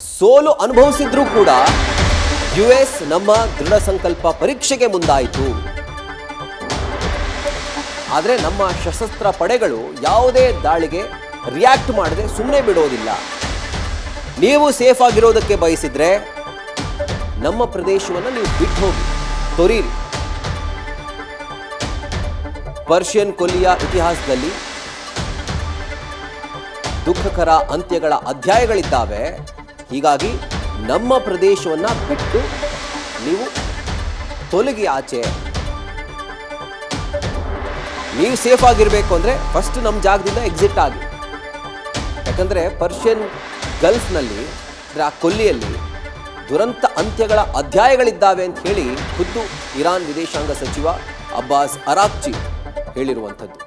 ಸೋಲು ಅನುಭವಿಸಿದ್ರೂ ಕೂಡ ಯುಎಸ್ ನಮ್ಮ ದೃಢ ಸಂಕಲ್ಪ ಪರೀಕ್ಷೆಗೆ ಮುಂದಾಯಿತು. ಆದರೆ ನಮ್ಮ ಸಶಸ್ತ್ರ ಪಡೆಗಳು ಯಾವುದೇ ದಾಳಿಗೆ ರಿಯಾಕ್ಟ್ ಮಾಡದೆ ಸುಮ್ಮನೆ ಬಿಡೋದಿಲ್ಲ. ನೀವು ಸೇಫ್ ಆಗಿರೋದಕ್ಕೆ ಬಯಸಿದ್ರೆ ನಮ್ಮ ಪ್ರದೇಶವನ್ನು ನೀವು ಬಿಟ್ಟು ಹೋಗಿ, ತೊರೀರಿ. ಪರ್ಷಿಯನ್ ಕೊಲ್ಲಿಯ ಇತಿಹಾಸದಲ್ಲಿ ದುಃಖಕರ ಅಂತ್ಯಗಳ ಅಧ್ಯಾಯಗಳಿದ್ದಾವೆ. ಹೀಗಾಗಿ ನಮ್ಮ ಪ್ರದೇಶವನ್ನು ಬಿಟ್ಟು ನೀವು ತೊಲಗಿ ಆಚೆ. ನೀವು ಸೇಫ್ ಆಗಿರಬೇಕು ಅಂದರೆ ಫಸ್ಟ್ ನಮ್ಮ ಜಾಗದಿಂದ ಎಕ್ಸಿಟ್ ಆಗಿ. ಯಾಕಂದರೆ ಪರ್ಷಿಯನ್ ಗಲ್ಫ್ನಲ್ಲಿ ಆ ಕೊಲ್ಲಿಯಲ್ಲಿ ದುರಂತ ಅಂತ್ಯಗಳ ಅಧ್ಯಾಯಗಳಿದ್ದಾವೆ ಅಂತ ಹೇಳಿ ಖುದ್ದು ಇರಾನ್ ವಿದೇಶಾಂಗ ಸಚಿವ ಅಬ್ಬಾಸ್ ಅರಾಕ್ಚಿ ಹೇಳಿರುವಂಥದ್ದು.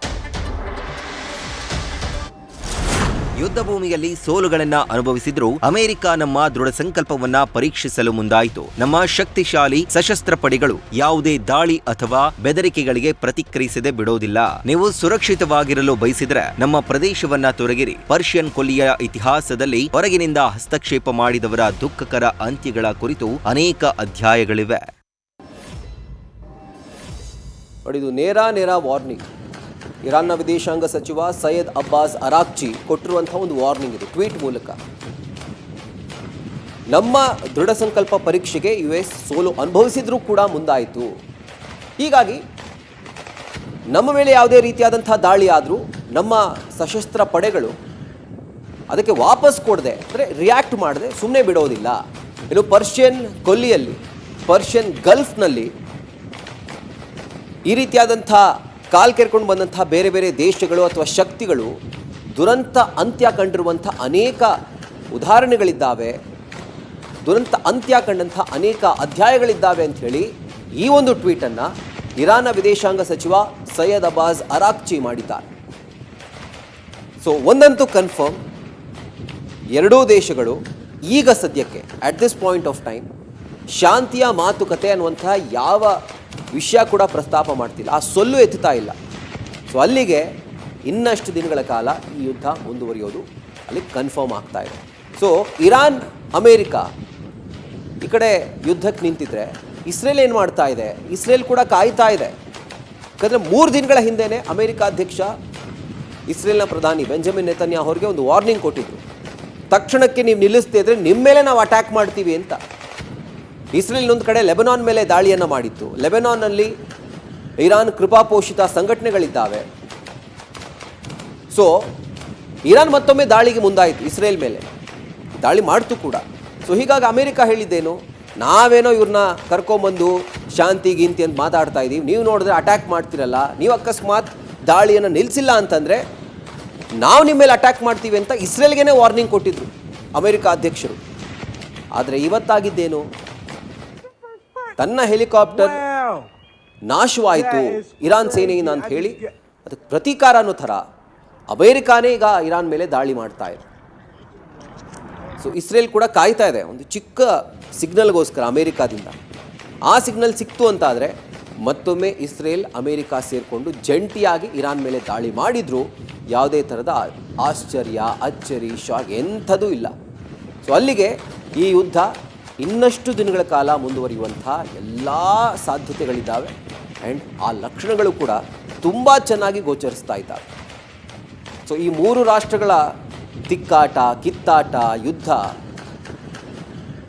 ಯುದ್ಧ ಭೂಮಿಯಲ್ಲಿ ಸೋಲುಗಳನ್ನ ಅನುಭವಿಸಿದ್ರೂ ಅಮೆರಿಕ ನಮ್ಮ ದೃಢ ಸಂಕಲ್ಪವನ್ನ ಪರೀಕ್ಷಿಸಲು ಮುಂದಾಯಿತು. ನಮ್ಮ ಶಕ್ತಿಶಾಲಿ ಸಶಸ್ತ್ರ ಪಡೆಗಳು ಯಾವುದೇ ದಾಳಿ ಅಥವಾ ಬೆದರಿಕೆಗಳಿಗೆ ಪ್ರತಿಕ್ರಿಯಿಸದೆ ಬಿಡೋದಿಲ್ಲ. ನೀವು ಸುರಕ್ಷಿತವಾಗಿರಲು ಬಯಸಿದ್ರೆ ನಮ್ಮ ಪ್ರದೇಶವನ್ನ ತೊರೆಗಿರಿ. ಪರ್ಷಿಯನ್ ಕೊಲ್ಲಿಯ ಇತಿಹಾಸದಲ್ಲಿ ಹೊರಗಿನಿಂದ ಹಸ್ತಕ್ಷೇಪ ಮಾಡಿದವರ ದುಃಖಕರ ಅಂತ್ಯಗಳ ಕುರಿತು ಅನೇಕ ಅಧ್ಯಾಯಗಳಿವೆ. ಇದು ನೇರ ವಾರ್ನಿಂಗ್. ಇರಾನ್ನ ವಿದೇಶಾಂಗ ಸಚಿವ ಸೈಯದ್ ಅಬ್ಬಾಸ್ ಅರಾಕ್ಚಿ ಕೊಟ್ಟಿರುವಂತಹ ಒಂದು ವಾರ್ನಿಂಗ್ ಇದು ಟ್ವೀಟ್ ಮೂಲಕ. ನಮ್ಮ ದೃಢ ಸಂಕಲ್ಪ ಪರೀಕ್ಷೆಗೆ ಯುಎಸ್ ಸೋಲು ಅನುಭವಿಸಿದ್ರೂ ಕೂಡ ಮುಂದಾಯಿತು. ಹೀಗಾಗಿ ನಮ್ಮ ಮೇಲೆ ಯಾವುದೇ ರೀತಿಯಾದಂತಹ ದಾಳಿ ಆದರೂ ನಮ್ಮ ಸಶಸ್ತ್ರ ಪಡೆಗಳು ಅದಕ್ಕೆ ವಾಪಸ್ ಕೊಡದೆ, ಅಂದರೆ ರಿಯಾಕ್ಟ್ ಮಾಡದೆ ಸುಮ್ಮನೆ ಬಿಡೋದಿಲ್ಲ. ಇನ್ನು ಪರ್ಷಿಯನ್ ಕೊಲ್ಲಿಯಲ್ಲಿ, ಪರ್ಷಿಯನ್ ಗಲ್ಫ್ನಲ್ಲಿ ಈ ರೀತಿಯಾದಂಥ ಕಾಲ್ ಕೆರ್ಕೊಂಡು ಬಂದಂಥ ಬೇರೆ ಬೇರೆ ದೇಶಗಳು ಅಥವಾ ಶಕ್ತಿಗಳು ದುರಂತ ಅಂತ್ಯ ಕಂಡಿರುವಂಥ ಅನೇಕ ಉದಾಹರಣೆಗಳಿದ್ದಾವೆ. ದುರಂತ ಅಂತ್ಯ ಕಂಡಂಥ ಅನೇಕ ಅಧ್ಯಾಯಗಳಿದ್ದಾವೆ ಅಂಥೇಳಿ ಈ ಒಂದು ಟ್ವೀಟನ್ನು ಇರಾನ್ನ ವಿದೇಶಾಂಗ ಸಚಿವ ಸೈಯದ್ ಅಬ್ಬಾಸ್ ಅರಾಕ್ಚಿ ಮಾಡಿದ್ದಾರೆ. ಸೊ ಒಂದಂತೂ ಕನ್ಫರ್ಮ್, ಎರಡೂ ದೇಶಗಳು ಈಗ ಸದ್ಯಕ್ಕೆ at this point of time ಶಾಂತಿಯ ಮಾತುಕತೆ ಅನ್ನುವಂಥ ಯಾವ ವಿಷಯ ಕೂಡ ಪ್ರಸ್ತಾಪ ಮಾಡ್ತಿಲ್ಲ, ಆ ಸೊಲ್ಲು ಎತ್ತುತ್ತಾ ಇಲ್ಲ. ಸೊ ಅಲ್ಲಿಗೆ ಇನ್ನಷ್ಟು ದಿನಗಳ ಕಾಲ ಈ ಯುದ್ಧ ಮುಂದುವರಿಯೋದು ಅಲ್ಲಿ ಕನ್ಫರ್ಮ್ ಆಗ್ತಾ ಇದೆ. ಸೊ ಇರಾನ್ ಅಮೇರಿಕ ಈ ಕಡೆ ಯುದ್ಧಕ್ಕೆ ನಿಂತಿದ್ರೆ ಇಸ್ರೇಲ್ ಏನು ಮಾಡ್ತಾ ಇದೆ? ಇಸ್ರೇಲ್ ಕೂಡ ಕಾಯ್ತಾ ಇದೆ. ಯಾಕಂದರೆ 3 ದಿನಗಳ ಹಿಂದೆಯೇ ಅಮೇರಿಕ ಅಧ್ಯಕ್ಷ ಇಸ್ರೇಲ್ನ ಪ್ರಧಾನಿ ಬೆಂಜಮಿನ್ ನೆತನ್ಯಾಹು ಅವರಿಗೆ ಒಂದು ವಾರ್ನಿಂಗ್ ಕೊಟ್ಟಿದ್ರು. ತಕ್ಷಣಕ್ಕೆ ನೀವು ನಿಲ್ಲಿಸ್ತಿದ್ರೆ ನಿಮ್ಮ ಮೇಲೆ ನಾವು ಅಟ್ಯಾಕ್ ಮಾಡ್ತೀವಿ ಅಂತ. ಇಸ್ರೇಲ್ ಇನ್ನೊಂದು ಕಡೆ ಲೆಬನಾನ್ ಮೇಲೆ ದಾಳಿಯನ್ನು ಮಾಡಿತ್ತು. ಲೆಬನಾನ್ನಲ್ಲಿ ಇರಾನ್ ಕೃಪಾಪೋಷಿತ ಸಂಘಟನೆಗಳಿದ್ದಾವೆ. ಸೊ ಇರಾನ್ ಮತ್ತೊಮ್ಮೆ ದಾಳಿಗೆ ಮುಂದಾಯಿತು, ಇಸ್ರೇಲ್ ಮೇಲೆ ದಾಳಿ ಮಾಡ್ತು ಕೂಡ. ಸೊ ಹೀಗಾಗಿ ಅಮೇರಿಕ ಹೇಳಿದ್ದೇನು, ನಾವೇನೋ ಇವ್ರನ್ನ ಕರ್ಕೊಂಬಂದು ಶಾಂತಿ ಗಿಂತಿ ಅಂತ ಮಾತಾಡ್ತಾ ಇದ್ದೀವಿ, ನೀವು ನೋಡಿದ್ರೆ ಅಟ್ಯಾಕ್ ಮಾಡ್ತಿರಲ್ಲ, ನೀವು ಅಕಸ್ಮಾತ್ ದಾಳಿಯನ್ನು ನಿಲ್ಲಿಸಿಲ್ಲ ಅಂತಂದರೆ ನಾವು ನಿಮ್ಮ ಮೇಲೆ ಅಟ್ಯಾಕ್ ಮಾಡ್ತೀವಿ ಅಂತ ಇಸ್ರೇಲ್ಗೆ ವಾರ್ನಿಂಗ್ ಕೊಟ್ಟಿದ್ರು ಅಮೇರಿಕ ಅಧ್ಯಕ್ಷರು. ಆದರೆ ಇವತ್ತಾಗಿದ್ದೇನು, ತನ್ನ ಹೆಲಿಕಾಪ್ಟರ್ ನಾಶವಾಯಿತು ಇರಾನ್ ಸೇನೆಯಿಂದ ಅಂತ ಹೇಳಿ ಅದಕ್ಕೆ ಪ್ರತೀಕಾರ ಅನ್ನೋ ಥರ ಅಮೇರಿಕಾನೇ ಈಗ ಇರಾನ್ ಮೇಲೆ ದಾಳಿ ಮಾಡ್ತಾ ಇದೆ. ಸೊ ಇಸ್ರೇಲ್ ಕೂಡ ಕಾಯ್ತಾ ಇದೆ ಒಂದು ಚಿಕ್ಕ ಸಿಗ್ನಲ್ಗೋಸ್ಕರ ಅಮೇರಿಕಾದಿಂದ. ಆ ಸಿಗ್ನಲ್ ಸಿಕ್ತು ಅಂತಾದರೆ ಮತ್ತೊಮ್ಮೆ ಇಸ್ರೇಲ್ ಅಮೇರಿಕ ಸೇರಿಕೊಂಡು ಜಂಟಿಯಾಗಿ ಇರಾನ್ ಮೇಲೆ ದಾಳಿ ಮಾಡಿದರೂ ಯಾವುದೇ ಥರದ ಆಶ್ಚರ್ಯ, ಅಚ್ಚರಿ, ಶಾಕ್ ಎಂಥದೂ ಇಲ್ಲ. ಸೊ ಅಲ್ಲಿಗೆ ಈ ಯುದ್ಧ ಇನ್ನಷ್ಟು ದಿನಗಳ ಕಾಲ ಮುಂದುವರಿಯುವಂಥ ಎಲ್ಲ ಸಾಧ್ಯತೆಗಳಿದ್ದಾವೆ. ಆ್ಯಂಡ್ ಆ ಲಕ್ಷಣಗಳು ಕೂಡ ತುಂಬ ಚೆನ್ನಾಗಿ ಗೋಚರಿಸ್ತಾ ಇದ್ದಾವೆ. ಸೊ ಈ 3 ರಾಷ್ಟ್ರಗಳ ತಿಕ್ಕಾಟ, ಕಿತ್ತಾಟ, ಯುದ್ಧ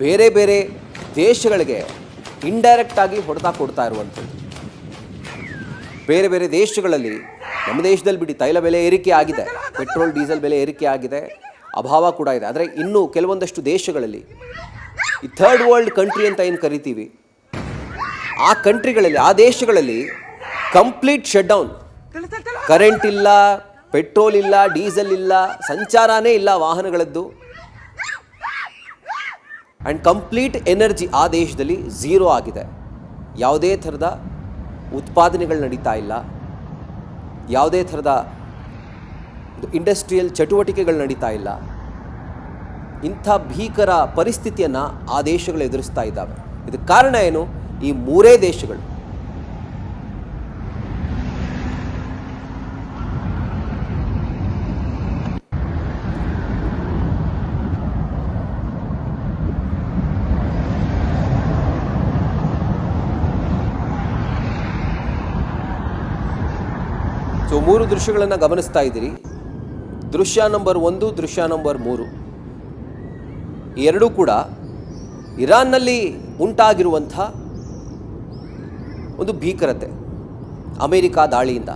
ಬೇರೆ ಬೇರೆ ದೇಶಗಳಿಗೆ ಇಂಡೈರೆಕ್ಟಾಗಿ ಹೊಡೆತ ಕೊಡ್ತಾ ಇರುವಂಥದ್ದು. ಬೇರೆ ಬೇರೆ ದೇಶಗಳಲ್ಲಿ, ನಮ್ಮ ದೇಶದಲ್ಲಿ ಬಿಡಿ, ತೈಲ ಬೆಲೆ ಏರಿಕೆ ಆಗಿದೆ, ಪೆಟ್ರೋಲ್ ಡೀಸೆಲ್ ಬೆಲೆ ಏರಿಕೆ ಆಗಿದೆ, ಅಭಾವ ಕೂಡ ಇದೆ. ಆದರೆ ಇನ್ನೂ ಕೆಲವೊಂದಷ್ಟು ದೇಶಗಳಲ್ಲಿ ಈ ಥರ್ಡ್ ವರ್ಲ್ಡ್ ಕಂಟ್ರಿ ಅಂತ ಏನು ಕರಿತೀವಿ, ಆ ಕಂಟ್ರಿಗಳಲ್ಲಿ, ಆ ದೇಶಗಳಲ್ಲಿ ಕಂಪ್ಲೀಟ್ ಶಟ್ ಡೌನ್. ಕರೆಂಟ್ ಇಲ್ಲ, ಪೆಟ್ರೋಲ್ ಇಲ್ಲ, ಡೀಸೆಲ್ ಇಲ್ಲ, ಸಂಚಾರನೇ ಇಲ್ಲ ವಾಹನಗಳದ್ದು. ಆ್ಯಂಡ್ ಕಂಪ್ಲೀಟ್ ಎನರ್ಜಿ ಆ ದೇಶದಲ್ಲಿ ಝೀರೋ ಆಗಿದೆ. ಯಾವುದೇ ಥರದ ಉತ್ಪಾದನೆಗಳು ನಡೀತಾ ಇಲ್ಲ, ಯಾವುದೇ ಥರದ ಇಂಡಸ್ಟ್ರಿಯಲ್ ಚಟುವಟಿಕೆಗಳು ನಡೀತಾ ಇಲ್ಲ. ಇಂಥ ಭೀಕರ ಪರಿಸ್ಥಿತಿಯನ್ನು ಆ ದೇಶಗಳು ಎದುರಿಸ್ತಾ ಇದ್ದಾವೆ. ಇದಕ್ಕೆ ಕಾರಣ ಏನು? ಈ 3 ದೇಶಗಳು. ಸೊ 3 ದೃಶ್ಯಗಳನ್ನು ಗಮನಿಸ್ತಾ ಇದ್ದೀರಿ. ದೃಶ್ಯ ನಂಬರ್ 1, ದೃಶ್ಯ ನಂಬರ್ 3 ಈ ಎರಡೂ ಕೂಡ ಇರಾನ್ನಲ್ಲಿ ಉಂಟಾಗಿರುವಂಥ ಒಂದು ಭೀಕರತೆ, ಅಮೇರಿಕಾ ದಾಳಿಯಿಂದ.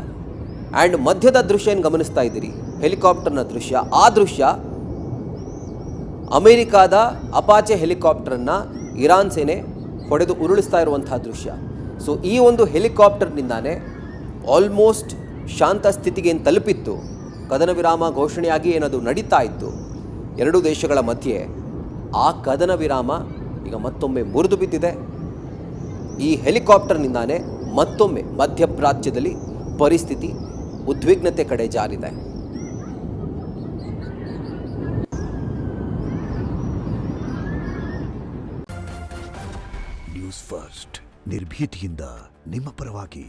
ಆ್ಯಂಡ್ ಮಧ್ಯದ ದೃಶ್ಯ ಏನು ಗಮನಿಸ್ತಾ ಇದ್ದೀರಿ, ಹೆಲಿಕಾಪ್ಟರ್ನ ದೃಶ್ಯ. ಆ ದೃಶ್ಯ ಅಮೇರಿಕಾದ ಅಪಾಚೆ ಹೆಲಿಕಾಪ್ಟರನ್ನು ಇರಾನ್ ಸೇನೆ ಹೊಡೆದು ಉರುಳಿಸ್ತಾ ಇರುವಂಥ ದೃಶ್ಯ. ಸೊ ಈ ಒಂದು ಹೆಲಿಕಾಪ್ಟರ್ನಿಂದಾನೇ ಆಲ್ಮೋಸ್ಟ್ ಶಾಂತ ಸ್ಥಿತಿಗೆ ಏನು ತಲುಪಿತ್ತು, ಕದನ ವಿರಾಮ ಘೋಷಣೆಯಾಗಿ ಏನದು ನಡೀತಾ ಇತ್ತು ಎರಡೂ ದೇಶಗಳ ಮಧ್ಯೆ, ಆ ಕದನ ವಿರಾಮ ಈಗ ಮತ್ತೊಮ್ಮೆ ಮುರಿದು ಬಿದ್ದಿದೆ. ಈ ಹೆಲಿಕಾಪ್ಟರ್ನಿಂದಾನೇ ಮತ್ತೊಮ್ಮೆ ಮಧ್ಯಪ್ರಾಚ್ಯದಲ್ಲಿ ಪರಿಸ್ಥಿತಿ ಉದ್ವಿಗ್ನತೆ ಕಡೆ ಜಾರಿದೆ. ನ್ಯೂಸ್ ಫಸ್ಟ್ ನಿರ್ಭೀತಿಯಿಂದ ನಿಮ್ಮ ಪರವಾಗಿ.